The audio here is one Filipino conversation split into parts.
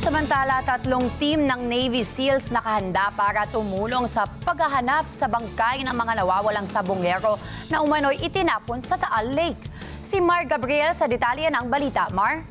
Samantala, 3 team ng Navy SEALs nakahanda para tumulong sa paghahanap sa bangkay ng mga nawawalang sabongero na umano'y itinapon sa Taal Lake. Si Mar Gabriel sa detalye ng balita. Mar?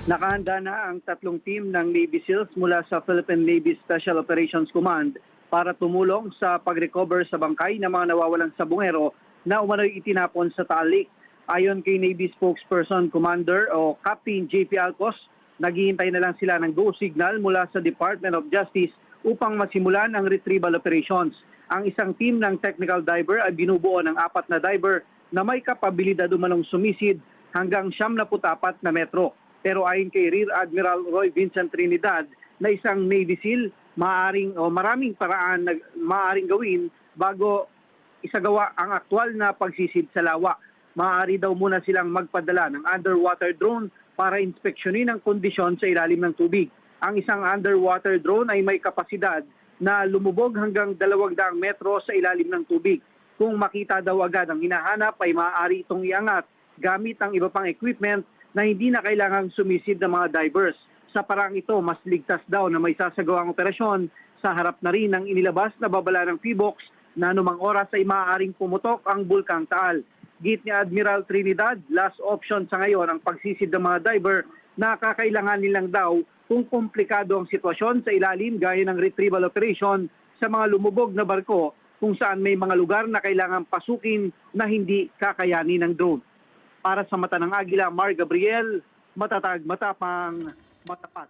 Nakahanda na ang 3 team ng Navy SEALs mula sa Philippine Navy Special Operations Command para tumulong sa pag-recover sa bangkay ng mga nawawalang sabongero na umano'y itinapon sa Taal Lake. Ayon kay Navy spokesperson Commander o Captain JP Alcos, naghihintay na lang sila ng go signal mula sa Department of Justice upang masimulan ang retrieval operations. Ang isang team ng technical diver ay binubuo ng 4 na diver na may kapabilidad umanong sumisid hanggang 74 na metro. Pero ayon kay Rear Admiral Roy Vincent Trinidad na isang Navy SEAL, maraming paraan na maaaring gawin bago isagawa ang aktwal na pagsisid sa lawa. Maaari daw muna silang magpadala ng underwater drone para inspeksyonin ang kondisyon sa ilalim ng tubig. Ang isang underwater drone ay may kapasidad na lumubog hanggang 200 metro sa ilalim ng tubig. Kung makita daw agad ang hinahanap ay maaari itong iangat gamit ang iba pang equipment na hindi na kailangang sumisid ng mga divers. Sa parang ito, mas ligtas daw na may sasagawang operasyon sa harap na rin ng inilabas na babala ng PHIVOLCS na anumang oras ay maaaring pumutok ang Bulkang Taal. Git ni Admiral Trinidad, last option sa ngayon ang pagsisid ng mga diver na kakailangan nilang daw kung komplikado ang sitwasyon sa ilalim gaya ng retrieval operation sa mga lumubog na barko kung saan may mga lugar na kailangan pasukin na hindi kakayanin ng drone. Para sa Mata ng Agila, Mar Gabriel, matatag, matapang, matapat.